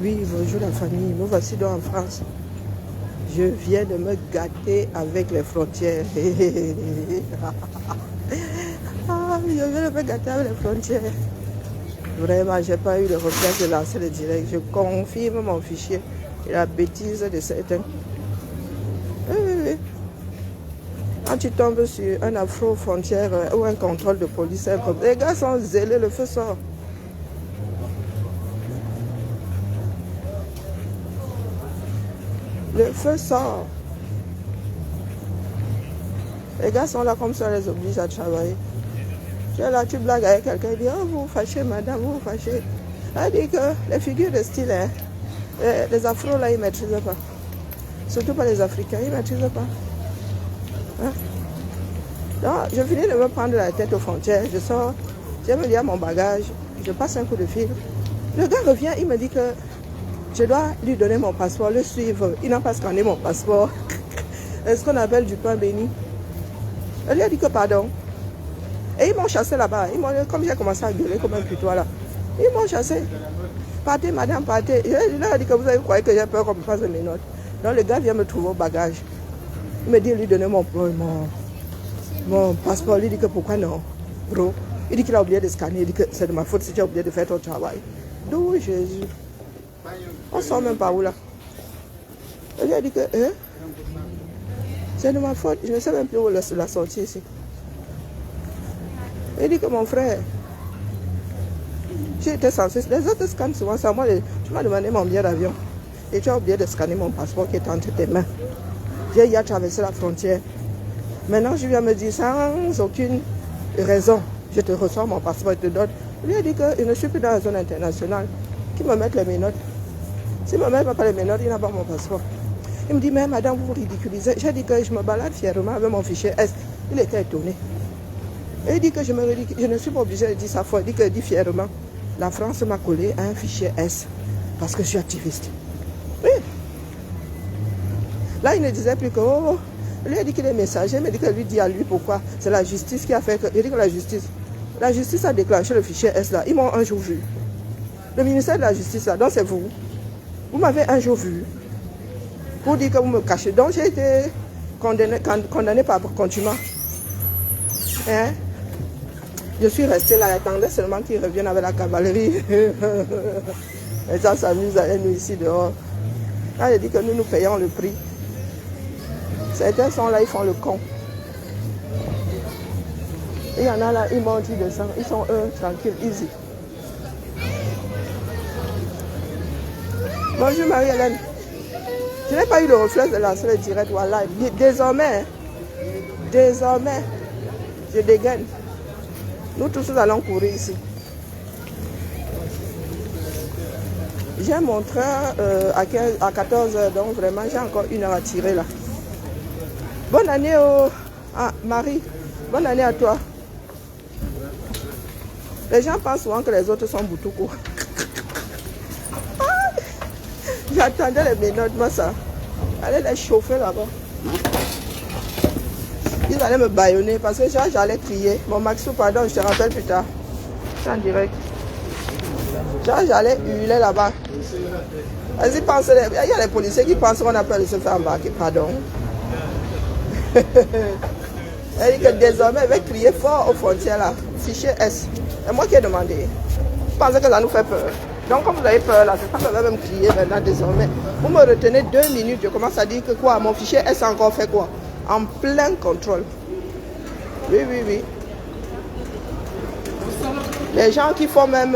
Oui, bonjour la famille. Me voici donc en France. Je viens de me gâter avec les frontières. Ah, je viens de me gâter avec les frontières. Vraiment, j'ai pas eu le réflexe de lancer le direct. Je confirme mon fichier et la bêtise de certains. Oui, oui, oui. Quand tu tombes sur un afro-frontière ou un contrôle de police, les gars sont zélés, le feu sort. Le feu sort. Les gars sont là comme ça, on les oblige à travailler. Tu es là, tu blagues avec quelqu'un, il dit, oh, vous vous fâchez, madame, vous vous fâchez. Elle dit que les figures de style, hein, les afros, là, ils ne maîtrisent pas. Surtout pas les Africains, ils ne maîtrisent pas. Hein? Donc, je finis de me prendre la tête aux frontières, je sors, je me dis à mon bagage, je passe un coup de fil. Le gars revient, il me dit que je dois lui donner mon passeport, le suivre. Il n'a pas scanné mon passeport. C'est ce qu'on appelle du pain béni. Elle lui a dit que pardon. Et ils m'ont chassé là-bas. Comme j'ai commencé à gueuler comme un putois là. Ils m'ont chassé. Partez, madame, partez. Je leur ai dit que vous avez croyé que j'ai peur qu'on me fasse mes notes. Donc le gars vient me trouver au bagage. Il me dit lui donner mon passeport. Il dit que pourquoi non, bro. Il dit qu'il a oublié de scanner. Il dit que c'est de ma faute si tu as oublié de faire ton travail. D'où Jésus. On sort même pas où là. Elle lui a dit que c'est de ma faute. Je ne sais même plus où la sortie ici. Il dit que mon frère, j'ai été censé. Les autres scannent souvent ça. Moi, tu m'as demandé mon billet d'avion. Et tu as oublié de scanner mon passeport qui est entre tes mains. J'ai hier traversé la frontière. Maintenant, je viens me dire sans aucune raison. Je te reçois mon passeport et te donne. Il lui a dit que je ne suis plus dans la zone internationale. Qui me mettent les menottes. Si ma mère ne m'a pas les menottes, il n'a pas mon passeport. Il me dit, mais madame, vous vous ridiculisez. J'ai dit que je me balade fièrement avec mon fichier S. Il était étonné. Et il dit que je ne suis pas obligée de dire ça fois. Il dit fièrement, la France m'a collé à un fichier S parce que je suis activiste. Oui. Là, il ne disait plus que, oh, lui a dit qu'il est messager, mais il dit que lui dit à lui pourquoi. C'est la justice qui a fait que. Il dit que la justice a déclenché le fichier S là. Ils m'ont un jour vu. Le ministère de la Justice là, donc c'est vous. Vous m'avez un jour vu pour dire que vous me cachez. Donc j'ai été condamné par contumace. Hein? Je suis restée là, j'attendais seulement qu'ils reviennent avec la cavalerie. Et ça s'amuse à nous ici dehors. Là, j'ai dit que nous payons le prix. Certains sont là, ils font le con. Il y en a là, ils montent, ils descendent. Ils sont eux, tranquilles, easy. Bonjour Marie-Hélène. Je n'ai pas eu le réflexe de lancer le direct. Voilà. Désormais, je dégaine. Nous tous nous allons courir ici. J'ai mon train à 14h, donc vraiment j'ai encore 1 heure à tirer là. Bonne année Marie, bonne année à toi. Les gens pensent souvent que les autres sont boutoukou. J'attendais les menottes, moi ça. J'allais les chauffer là-bas. Ils allaient me bâillonner parce que j'allais crier. Mon Maxou, pardon, je te rappelle plus tard. C'est en direct. J'allais hurler là-bas. Vas-y, pensez, il y a les policiers qui pensent qu'on a peur de se faire embarquer. Pardon. Elle dit que désormais, elle va crier fort aux frontières là. Fichier S. C'est moi qui ai demandé. Vous pensez que ça nous fait peur? Donc, comme vous avez peur là, c'est ça que je vais même crier maintenant désormais. Vous me retenez 2 minutes, je commence à dire que quoi? Mon fichier S a encore fait quoi? En plein contrôle. Oui, oui, oui. Les gens qui font même,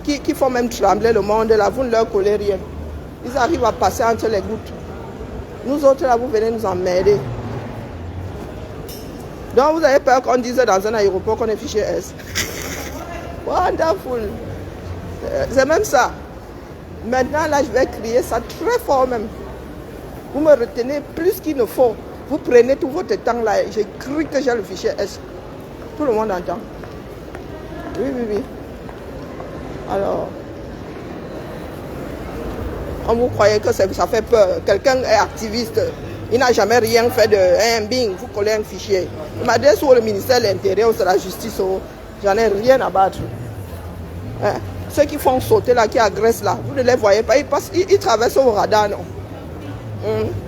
qui font même trembler le monde, là, vous ne leur collez rien. Ils arrivent à passer entre les gouttes. Nous autres, là, vous venez nous emmerder. Donc, vous avez peur qu'on dise dans un aéroport qu'on est fichier S. Wonderful. C'est même ça. Maintenant, là, je vais crier ça très fort même. Vous me retenez plus qu'il ne faut. Vous prenez tout votre temps là. J'ai cru que j'ai le fichier S. Tout le monde entend. Oui, oui, oui. Alors, vous croyez que ça fait peur. Quelqu'un est activiste. Il n'a jamais rien fait de bing, vous collez un fichier. Il m'adresse au ministère de l'Intérieur ou de la Justice. J'en ai rien à battre. Hein? Ceux qui font sauter là, qui agressent là, vous ne les voyez pas, ils traversent au radar, non.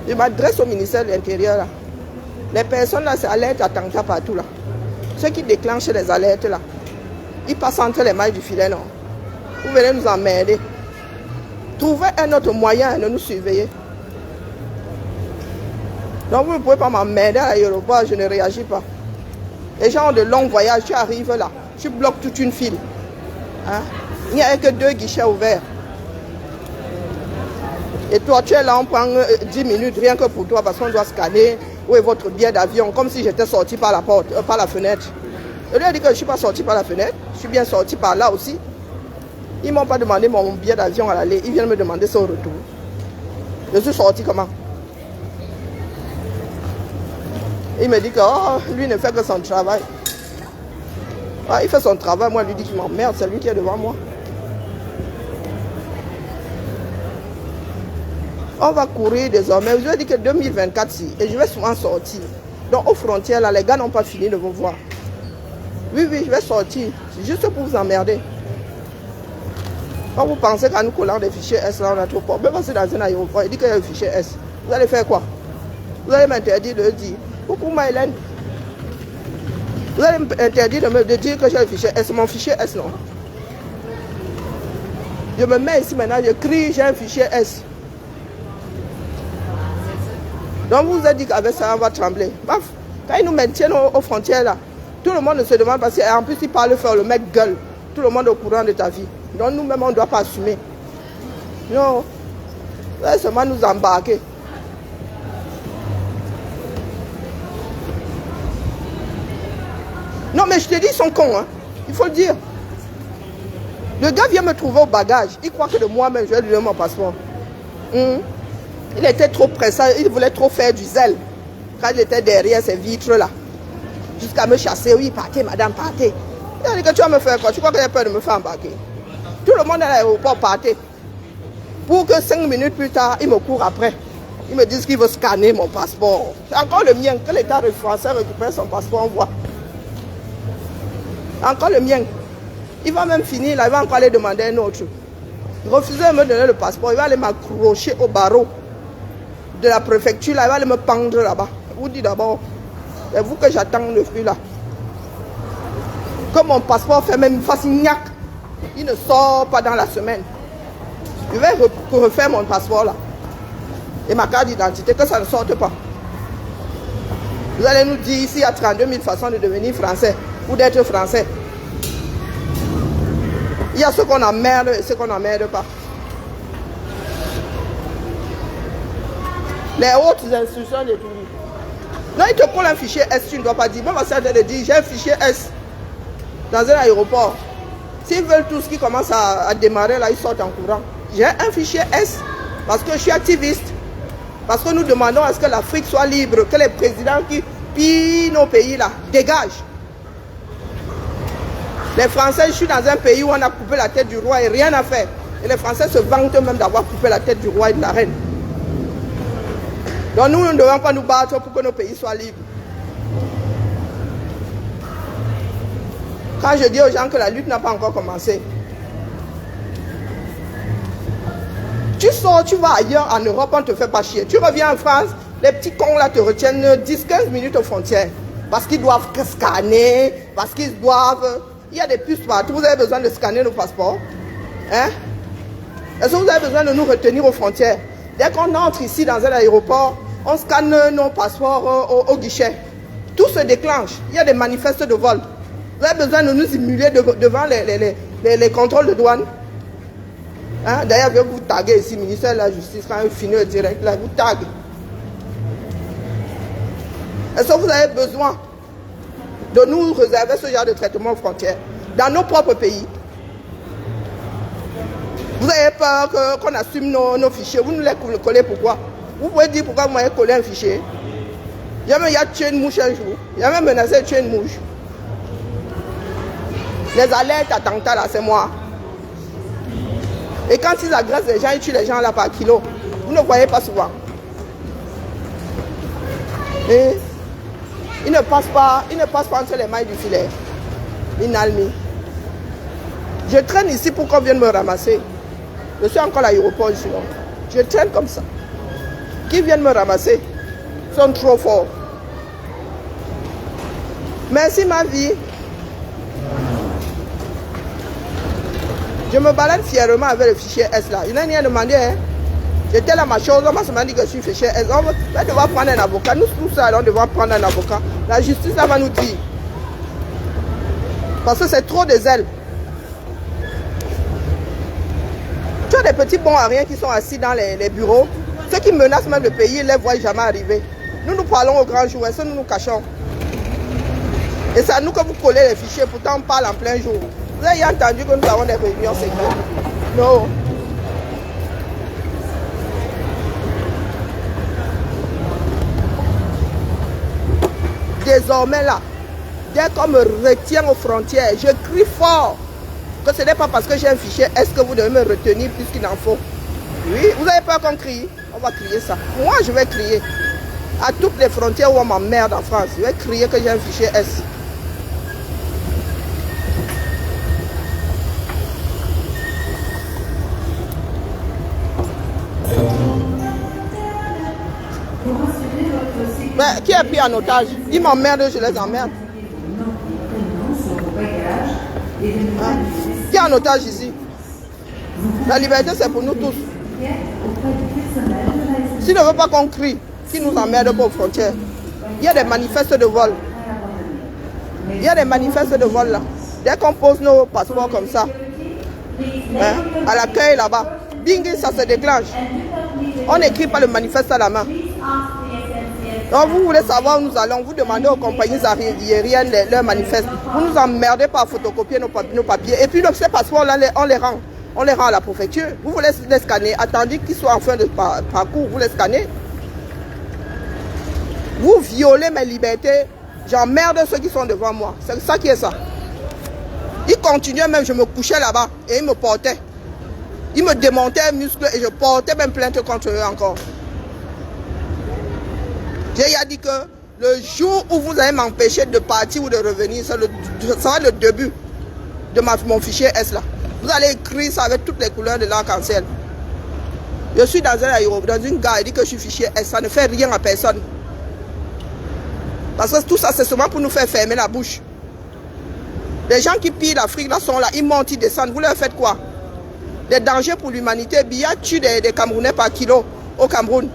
Je m'adresse au ministère de l'Intérieur là. Les personnes là, c'est alerte attentat partout là. Ceux qui déclenchent les alertes là, ils passent entre les mailles du filet, non. Vous venez nous emmerder. Trouvez un autre moyen de nous surveiller. Donc vous ne pouvez pas m'emmerder à l'aéroport, je ne réagis pas. Les gens ont de longs voyages, tu arrives là, tu bloques toute une file. Hein? Il n'y a que 2 guichets ouverts. Et toi, tu es là, on prend 10 minutes rien que pour toi parce qu'on doit scanner où est votre billet d'avion, comme si j'étais sorti par la porte, par la fenêtre. Je lui ai dit que je ne suis pas sorti par la fenêtre, je suis bien sorti par là aussi. Ils ne m'ont pas demandé mon billet d'avion à l'aller, ils viennent me demander son retour. Je suis sorti comment? Il me dit que oh, lui ne fait que son travail. Ah, il fait son travail, moi je lui dis qu'il m'emmerde, c'est lui qui est devant moi. On va courir désormais. Je lui ai dit que 2024, si, et je vais souvent sortir. Donc aux frontières, là, les gars n'ont pas fini de me voir. Oui, je vais sortir. C'est juste pour vous emmerder. Quand vous pensez qu'à nous collant des fichiers S, là, on a trop peur. Même si dans un aéroport, il dit qu'il y a un fichier S. Vous allez faire quoi? Vous allez m'interdire de dire, coucou Maïlène. Vous allez m'interdire de dire que j'ai un fichier S. Mon fichier S, non. Je me mets ici maintenant, je crie, j'ai un fichier S. Donc vous vous êtes dit qu'avec ça, on va trembler. Baf, quand ils nous maintiennent aux frontières, là, tout le monde se demande, parce qu'en plus, il parle fort, le mec gueule. Tout le monde est au courant de ta vie. Donc nous-mêmes, on ne doit pas assumer. Non. Vous allez seulement nous embarquer. Non, mais je te dis, ils sont cons, hein. Il faut le dire. Le gars vient me trouver au bagage. Il croit que de moi-même, je vais lui donner mon passeport. Il était trop pressant, il voulait trop faire du zèle. Quand il était derrière ces vitres-là. Jusqu'à me chasser. Oui, partez, madame, partez. Il a dit que tu vas me faire quoi? Tu crois que j'ai peur de me faire embarquer? Tout le monde à l'aéroport partait. Pour que 5 minutes plus tard, il me court après. Ils me disent qu'il veut scanner mon passeport. C'est encore le mien. Que l'État français récupère son passeport, on voit. Encore le mien. Il va même finir là, il va encore aller demander un autre. Refuser de me donner le passeport, il va aller m'accrocher au barreau de la préfecture, là, il va aller me pendre là-bas. Je vous dis d'abord, c'est vous que j'attends le flux là. Comme mon passeport fait même face gnac, il ne sort pas dans la semaine. Je vais refaire mon passeport là. Et ma carte d'identité, que ça ne sorte pas. Vous allez nous dire ici, il y a 32 000 façons de devenir français ou d'être français. Il y a ceux qu'on emmerde et ceux qu'on n'emmerde pas. Les autres instructions de tout. Non, il te colle un fichier S, tu ne dois pas dire. Moi, ça te dit, j'ai un fichier S dans un aéroport. S'ils veulent tout ce qui commence à démarrer, là, ils sortent en courant. J'ai un fichier S parce que je suis activiste. Parce que nous demandons à ce que l'Afrique soit libre, que les présidents qui pillent nos pays, là, dégagent. Les Français, je suis dans un pays où on a coupé la tête du roi et rien n'a fait. Et les Français se vantent même d'avoir coupé la tête du roi et de la reine. Donc nous ne devons pas nous battre pour que nos pays soient libres. Quand je dis aux gens que la lutte n'a pas encore commencé, tu sors, tu vas ailleurs en Europe, on ne te fait pas chier. Tu reviens en France, les petits cons là te retiennent 10-15 minutes aux frontières. Parce qu'ils doivent scanner, parce qu'ils doivent... Il y a des puces partout, vous avez besoin de scanner nos passeports. Hein? Est-ce que vous avez besoin de nous retenir aux frontières? Dès qu'on entre ici dans un aéroport, on scanne nos passeports au guichet. Tout se déclenche. Il y a des manifestes de vol. Vous avez besoin de nous simuler devant les contrôles de douane. Hein? D'ailleurs, je vais vous taguer ici, ministère de la Justice, quand il finit direct, là, vous tague. Est-ce que vous avez besoin de nous réserver ce genre de traitement aux frontières dans nos propres pays? Vous avez peur qu'on assume nos fichiers. Vous nous les collez pourquoi? Vous pouvez dire pourquoi vous m'avez collé un fichier. Il y a tué une mouche un jour. Il y a même menacé de tuer une mouche. Les alertes attentats là, c'est moi. Et quand ils agressent les gens, ils tuent les gens là par kilo. Vous ne voyez pas souvent. Et ils ne passent pas entre les mailles du filet. Inalmi. Je traîne ici pour qu'on vienne me ramasser. Je suis encore à l'aéroport ici. Donc. Je traîne comme ça. Qui viennent me ramasser? Ils sont trop forts. Merci ma vie. Je me balade fièrement avec le fichier S là. Il n'a rien demandé. Hein. J'étais là, ma chose, on m'a dit que je suis fichier S. On va devoir prendre un avocat. Nous tous, on va devoir prendre un avocat. La justice là va nous dire. Parce que c'est trop de zèle. Tu as des petits bons à rien qui sont assis dans les bureaux. Ceux qui menacent même le pays, ils ne les voient jamais arriver. Nous, nous parlons au grand jour. Et ça, nous nous cachons. Et c'est à nous que vous collez les fichiers. Pourtant, on parle en plein jour. Vous avez entendu que nous avons des réunions secrètes? Non. Désormais là, dès qu'on me retient aux frontières, je crie fort que ce n'est pas parce que j'ai un fichier, est-ce que vous devez me retenir plus qu'il en faut? Oui, vous avez peur qu'on crie? On va crier ça. Moi, je vais crier. À toutes les frontières où on m'emmerde en France, je vais crier que j'ai un fichier S. Mais qui est pris en otage? Ils m'emmerdent, je les emmerde. Hein? Qui est en otage ici? La liberté, c'est pour nous tous. S'ils ne veulent pas qu'on crie, qu'ils nous emmerdent aux frontières. Il y a des manifestes de vol. Il y a des manifestes de vol là. Dès qu'on pose nos passeports comme ça, hein, à l'accueil là-bas, bing, ça se déclenche. On n'écrit pas le manifeste à la main. Donc vous voulez savoir où nous allons, vous demandez aux compagnies aériennes leur manifeste. Vous nous emmerdez pas à photocopier nos papiers. Et puis ces passeports-là, on les rend à la préfecture. Vous voulez les scanner, attendez qu'ils soient en fin de parcours, vous les scannez. Vous violez mes libertés, j'emmerde ceux qui sont devant moi. C'est ça qui est ça. Ils continuaient même, je me couchais là-bas et ils me portaient. Ils me démontaient les muscles et je portais même plainte contre eux encore. J'ai dit que le jour où vous allez m'empêcher de partir ou de revenir, ça sera le début de mon fichier S là. Vous allez écrire ça avec toutes les couleurs de l'arc-en-ciel. Je suis dans un aéroport, dans une gare, il dit que je suis fichier S, ça ne fait rien à personne. Parce que tout ça, c'est seulement pour nous faire fermer la bouche. Les gens qui pillent l'Afrique là sont là, ils montent, ils descendent. Vous leur faites quoi? Des dangers pour l'humanité. Biya tue des Camerounais par kilo au Cameroun.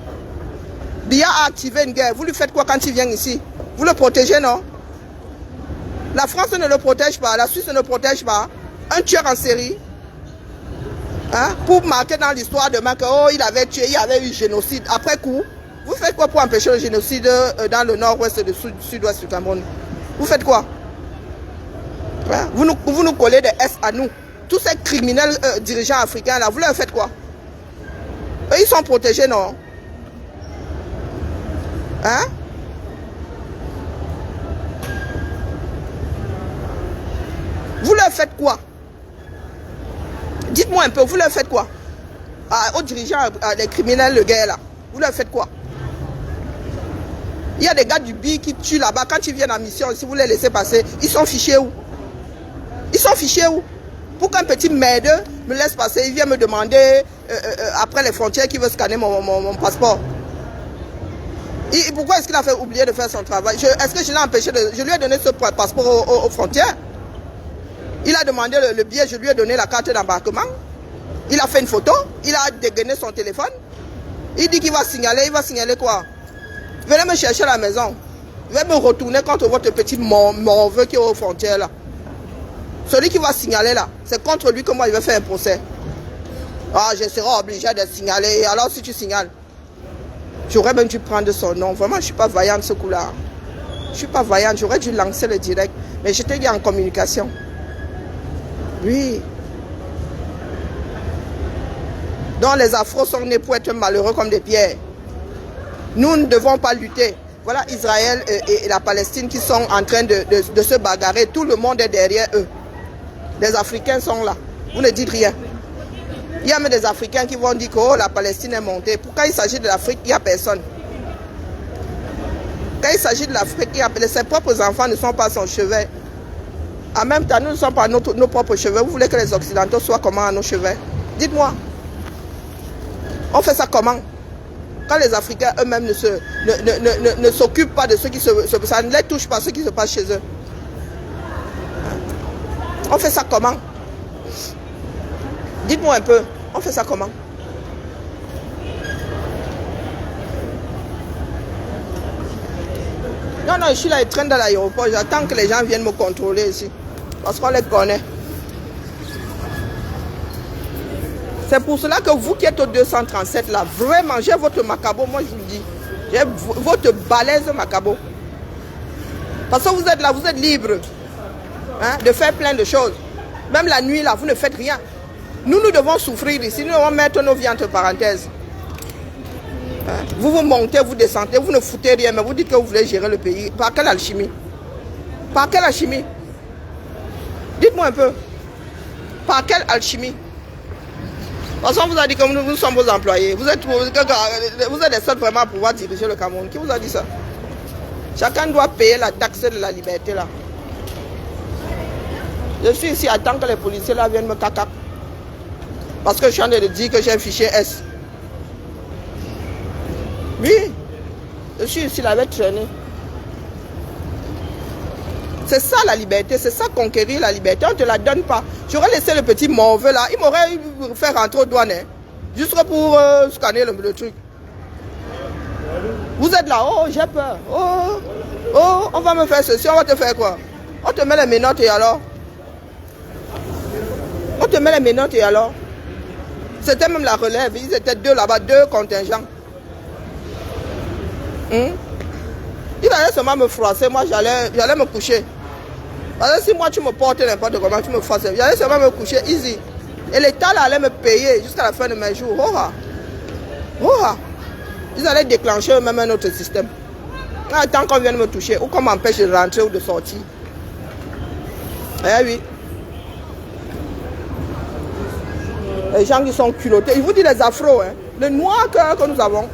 Biya a activé une guerre. Vous lui faites quoi quand il vient ici? Vous le protégez, non? La France ne le protège pas, la Suisse ne le protège pas. Un tueur en série, hein, pour marquer dans l'histoire demain que oh, il avait tué, il y avait eu génocide. Après coup, vous faites quoi pour empêcher le génocide dans le nord-ouest et le sud-ouest du Cameroun? Vous faites quoi? Hein? Vous nous collez des S à nous. Tous ces criminels dirigeants africains là, vous leur faites quoi? Eux, ils sont protégés, non? Hein? Vous leur faites quoi? Dites-moi un peu, vous leur faites quoi? Aux dirigeants, les criminels de guerre là, vous leur faites quoi? Il y a des gars du BI qui tuent là-bas, quand ils viennent en mission, si vous les laissez passer, ils sont fichés où? Ils sont fichés où? Pour qu'un petit merdeux me laisse passer, il vient me demander après les frontières qu'il veut scanner mon passeport. Et pourquoi est-ce qu'il a fait oublier de faire son travail? Est-ce que je l'ai empêché de... Je lui ai donné ce passeport aux frontières. Il a demandé le billet, je lui ai donné la carte d'embarquement. Il a fait une photo, il a dégainé son téléphone. Il dit qu'il va signaler quoi? Venez me chercher à la maison. Je vais me retourner contre votre petit morveux qui est aux frontières là. Celui qui va signaler là, c'est contre lui que moi je vais faire un procès. Ah, je serai obligé de signaler. Alors si tu signales, j'aurais même dû prendre son nom. Vraiment, je ne suis pas vaillante ce coup-là. Je ne suis pas vaillante, j'aurais dû lancer le direct. Mais j'étais dit en communication. Oui. Donc les Afros sont nés pour être malheureux comme des pierres. Nous ne devons pas lutter. Voilà Israël et la Palestine qui sont en train de se bagarrer. Tout le monde est derrière eux. Les Africains sont là. Vous ne dites rien. Il y a même des Africains qui vont dire que oh, la Palestine est montée. Pourquoi il s'agit de l'Afrique, il n'y a personne. Quand il s'agit de l'Afrique, ses propres enfants ne sont pas son chevet. En même temps, nous ne sommes pas nos propres cheveux. Vous voulez que les Occidentaux soient comment à nos cheveux? Dites-moi. On fait ça comment? Quand les Africains eux-mêmes ne s'occupent pas de ce qui ça ne les touche pas, ce qui se passe chez eux. On fait ça comment? Dites-moi un peu. On fait ça comment? Non, non, je suis là, je traîne dans l'aéroport. J'attends que les gens viennent me contrôler ici. Parce qu'on les connaît. C'est pour cela que vous qui êtes au 237 là, vraiment, j'ai votre macabo, moi je vous le dis. J'ai votre balèze macabo. Parce que vous êtes là, vous êtes libre hein, de faire plein de choses. Même la nuit là, vous ne faites rien. Nous devons souffrir ici, nous devons mettre nos vies entre parenthèses. Hein? Vous vous montez, vous descendez, vous ne foutez rien, mais vous dites que vous voulez gérer le pays. Par quelle alchimie? Par quelle alchimie? Dites-moi un peu. Par quelle alchimie? Parce qu'on vous a dit que nous sommes vos employés. Vous êtes les seuls vraiment à pouvoir diriger le Cameroun. Qui vous a dit ça? Chacun doit payer la taxe de la liberté là. Je suis ici, attends que les policiers là viennent me caca. Parce que je suis en train de dire que j'ai un fichier S. Oui, je suis ici, là, avec traîné. C'est ça la liberté, c'est ça conquérir la liberté. On ne te la donne pas. J'aurais laissé le petit mauvais là, il m'aurait fait rentrer aux douanes. Hein, juste pour scanner le truc. Vous êtes là, oh j'ai peur. Oh, on va me faire ceci, on va te faire quoi? On te met les menottes et alors? On te met les menottes et alors? C'était même la relève, ils étaient deux là-bas, deux contingents. Il allait seulement me froisser, moi j'allais me coucher. Parce que si moi tu me portes n'importe comment, tu me froisses, j'allais seulement me coucher easy. Et l'État là allait me payer jusqu'à la fin de mes jours. Ils allaient déclencher même un autre système. Tant qu'on vienne me toucher, ou qu'on m'empêche de rentrer ou de sortir. Eh oui. Les gens qui sont culottés, ils vous disent les afros, hein. Le noir que nous avons.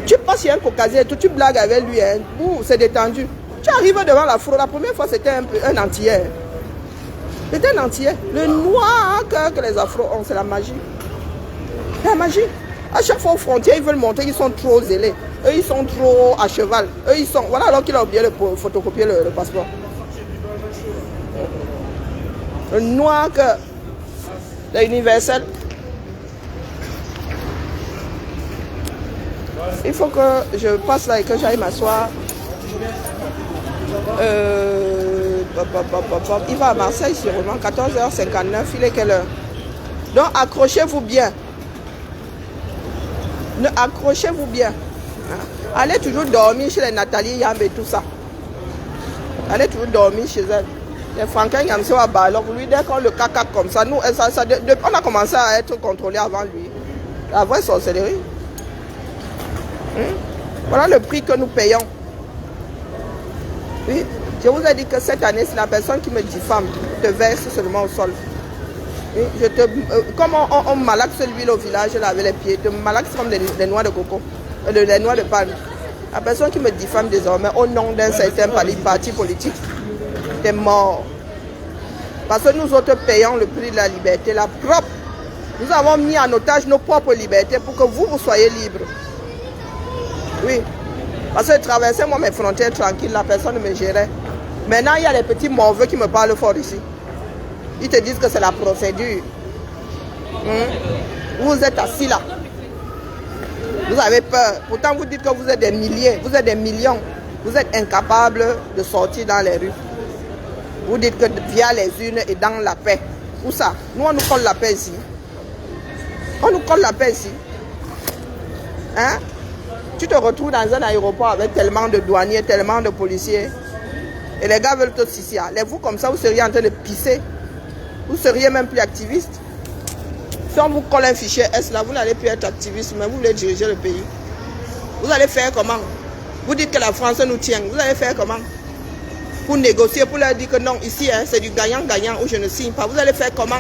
Tu passes chez un caucasien et tout, tu blagues avec lui, hein. C'est détendu. Tu arrives devant l'afro, la première fois c'était un antillais. Hein. C'était un antillais. Le noir que les afros ont, c'est la magie. La magie. À chaque fois aux frontières, ils veulent montrer qu'ils sont trop zélés. Eux, ils sont trop à cheval. Eux, ils sont... Voilà alors qu'il a oublié de photocopier le passeport. Le noir que... L'universel. Il faut que je passe là et que j'aille m'asseoir. Il va à Marseille sûrement, 14h59. Il est quelle heure? Donc accrochez-vous bien. Accrochez-vous bien. Allez toujours dormir chez les Nathalie Yam et tout ça. Allez toujours dormir chez elle. Les Franquin Yamse à Balok, lui, dès qu'on le caca comme ça, nous, on a commencé à être contrôlé avant lui. La vraie sorcellerie. Voilà le prix que nous payons. Oui, je vous ai dit que cette année, c'est la personne qui me diffame te verse seulement au sol. Oui, comme on malaxe l'huile au village là, avec les pieds, te malaxe comme les noix de coco, les noix de palme. La personne qui me diffame désormais au nom d'un certain parti politique, t'es mort. Parce que nous autres payons le prix de la liberté, la propre. Nous avons mis en otage nos propres libertés pour que vous soyez libres. Oui. Parce que je traversais moi mes frontières tranquilles, la personne me gérait. Maintenant, il y a les petits mauvais qui me parlent fort ici. Ils te disent que c'est la procédure. Vous êtes assis là. Vous avez peur. Pourtant, vous dites que vous êtes des milliers, vous êtes des millions. Vous êtes incapables de sortir dans les rues. Vous dites que via les urnes et dans la paix. Où ça? Nous, on nous colle la paix ici. On nous colle la paix ici. Hein? Tu te retrouves dans un aéroport avec tellement de douaniers, tellement de policiers. Et les gars veulent te sisser. Vous, comme ça, vous seriez en train de pisser. Vous seriez même plus activiste. Si on vous colle un fichier S là, vous n'allez plus être activiste, mais vous voulez diriger le pays. Vous allez faire comment? Vous dites que la France nous tient. Vous allez faire comment? Pour négocier, pour leur dire que non, ici, hein, c'est du gagnant-gagnant ou je ne signe pas. Vous allez faire comment?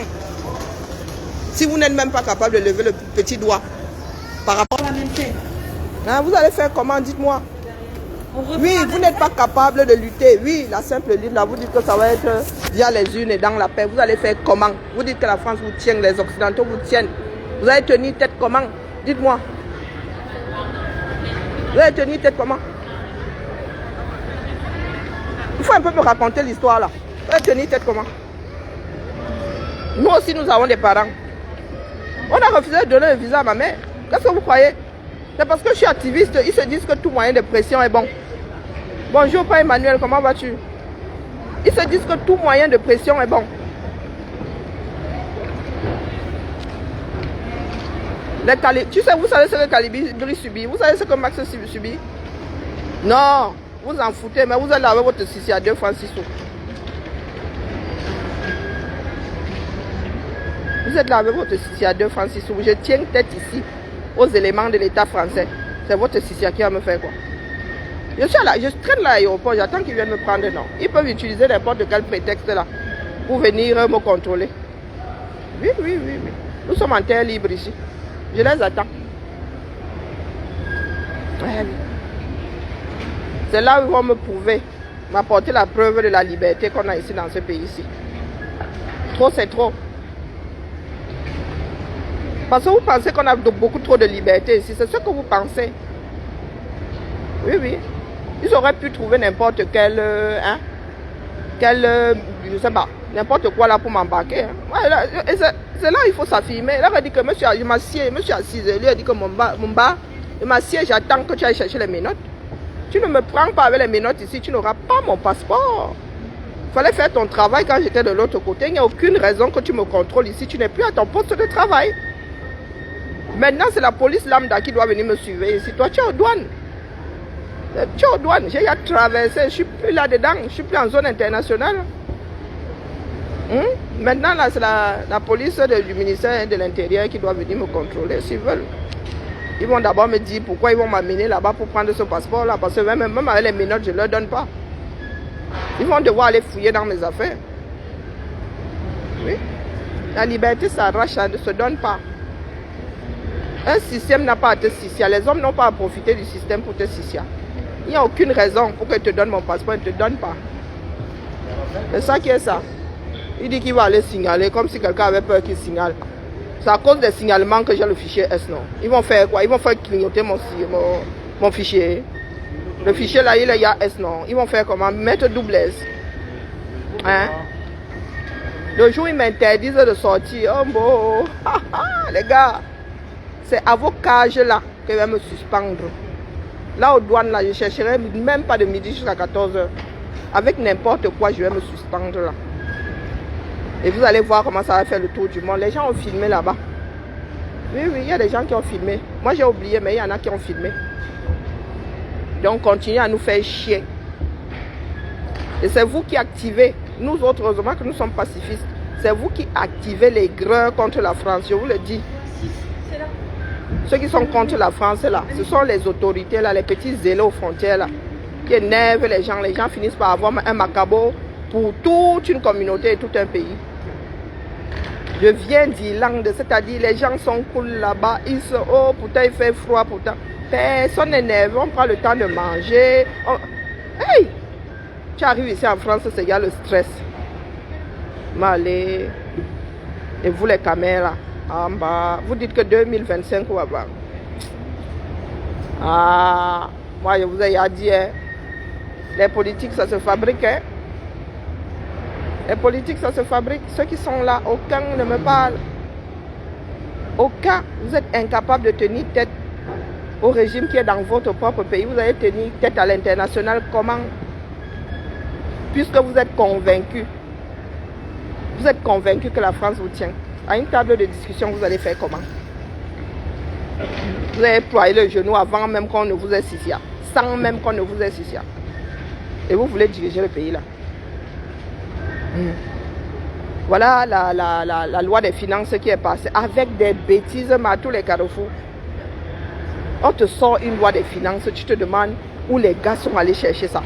Si vous n'êtes même pas capable de lever le petit doigt par rapport à la même chose. Hein, vous allez faire comment? Dites-moi. Oui, vous n'êtes pas capable de lutter. Oui, la simple lutte, là, vous dites que ça va être via les urnes et dans la paix. Vous allez faire comment? Vous dites que la France vous tient, les Occidentaux vous tiennent. Vous allez tenir tête comment? Dites-moi. Vous allez tenir tête comment? Il faut un peu me raconter l'histoire là. Vous allez tenir tête comment? Nous aussi, nous avons des parents. On a refusé de donner le visa à ma mère. Qu'est-ce que vous croyez? C'est parce que je suis activiste, ils se disent que tout moyen de pression est bon. Bonjour, Père Emmanuel, comment vas-tu? Ils se disent que tout moyen de pression est bon. Tu sais, vous savez ce que Calibri subit? Vous savez ce que Max subit? Non, vous en foutez, mais vous allez avec votre sissi à 2 francs 6 sous. Vous êtes là avec votre sissi à 2 francs 6 sous. Je tiens tête ici aux éléments de l'État français. C'est votre sissi qui va me faire quoi? Je suis là, je traîne à l'aéroport, j'attends qu'ils viennent me prendre. Non. Ils peuvent utiliser n'importe quel prétexte là pour venir me contrôler. Oui, oui, oui, oui. Nous sommes en terre libre ici. Je les attends. C'est là où ils vont me prouver, m'apporter la preuve de la liberté qu'on a ici dans ce pays-ci. Trop, c'est trop. Parce que vous pensez qu'on a beaucoup trop de liberté ici. C'est ce que vous pensez. Oui, oui. Ils auraient pu trouver n'importe quel, je sais pas, n'importe quoi là pour m'embarquer. Hein. Ouais, c'est là où il faut s'affirmer. Là, il dit que monsieur, je m'assieds, monsieur assis. Lui a dit que mon bas, je m'assieds, j'attends que tu ailles chercher les menottes. Tu ne me prends pas avec les menottes ici, tu n'auras pas mon passeport. Il fallait faire ton travail quand j'étais de l'autre côté. Il n'y a aucune raison que tu me contrôles ici. Tu n'es plus à ton poste de travail. Maintenant, c'est la police lambda qui doit venir me suivre ici. Toi, tu es aux douanes. Tu es aux douanes. J'ai traversé. Je ne suis plus là-dedans. Je ne suis plus en zone internationale. Maintenant, là, c'est la police du ministère de l'Intérieur qui doit venir me contrôler s'ils veulent. Ils vont d'abord me dire pourquoi ils vont m'amener là-bas pour prendre ce passeport-là. Parce que même avec les menottes, je ne leur donne pas. Ils vont devoir aller fouiller dans mes affaires. Oui. La liberté s'arrache, ça ne se donne pas. Un système n'a pas à te sicia. Les hommes n'ont pas à profiter du système pour te sicia. Il n'y a aucune raison pour que je te donne mon passeport, je ne te donne pas. C'est ça qui est ça. Il dit qu'il va aller signaler, comme si quelqu'un avait peur qu'il signale. C'est à cause des signalements que j'ai le fichier S, non? Ils vont faire quoi? Ils vont faire clignoter mon fichier. Le fichier là, il y a S, non? Ils vont faire comment? Mettre double S. Hein? Le jour où ils m'interdisent de sortir, oh bon, les gars, c'est à vos cages là qu'ils vont me suspendre. Là, aux douanes, là, je ne chercherai même pas de midi jusqu'à 14h. Avec n'importe quoi, je vais me suspendre là. Et vous allez voir comment ça va faire le tour du monde. Les gens ont filmé là-bas. Oui, oui, il y a des gens qui ont filmé. Moi, j'ai oublié, mais il y en a qui ont filmé. Donc, continuez à nous faire chier. Et c'est vous qui activez. Nous autres, heureusement que nous sommes pacifistes. C'est vous qui activez les greurs contre la France. Je vous le dis. Ceux qui sont contre la France, là, ce sont les autorités, là, les petits zélés aux frontières, là, qui énervent les gens. Les gens finissent par avoir un macabo pour toute une communauté et tout un pays. Je viens d'Irlande, c'est-à-dire les gens sont cool là-bas. Ils se oh, pourtant il fait froid, pourtant. Personne n'énerve, on prend le temps de manger. Hey! Tu arrives ici en France, c'est il y a le stress. Malé. Et vous les caméras, en bas, vous dites que 2025, on va voir. Ah, moi je vous ai dit, hein, les politiques, ça se fabrique. Hein. Les politiques, ça se fabrique. Ceux qui sont là, aucun ne me parle. Aucun, vous êtes incapable de tenir tête au régime qui est dans votre propre pays. Vous allez tenir tête à l'international. Comment? Puisque vous êtes convaincus. Vous êtes convaincus que la France vous tient. À une table de discussion, vous allez faire comment? Vous allez ployer le genou avant même qu'on ne vous ait ici. Sans même qu'on ne vous ait ici. Et vous voulez diriger le pays là. Voilà la loi des finances qui est passée avec des bêtises à tous les carrefours. On te sort une loi des finances, tu te demandes où les gars sont allés chercher ça.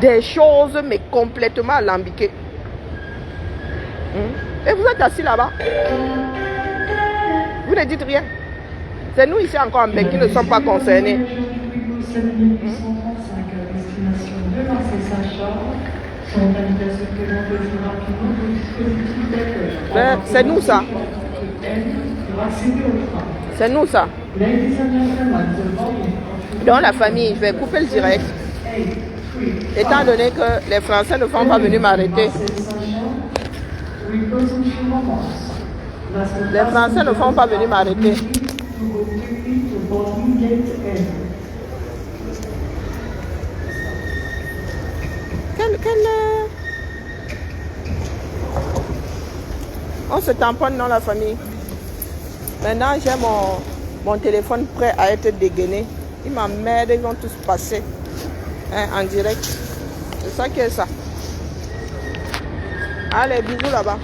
Des choses mais complètement alambiquées. Et vous êtes assis là-bas. Vous ne dites rien. C'est nous ici encore en Belgique qui ne sommes pas concernés. 7835 à destination de Marseille-Saint-Charles sont invités à se présenter plus rapidement au dispositif d'accueil. C'est nous ça. C'est nous ça. Dans la famille, je vais couper le direct. Étant donné que les Français ne vont pas venir m'arrêter. Les Français ne vont pas venir m'arrêter. On se tamponne dans la famille. Maintenant, j'ai mon téléphone prêt à être dégainé. Ils m'emmerdent, ils vont tous passer en direct. C'est ça qui est ça. Allez, bisous là-bas.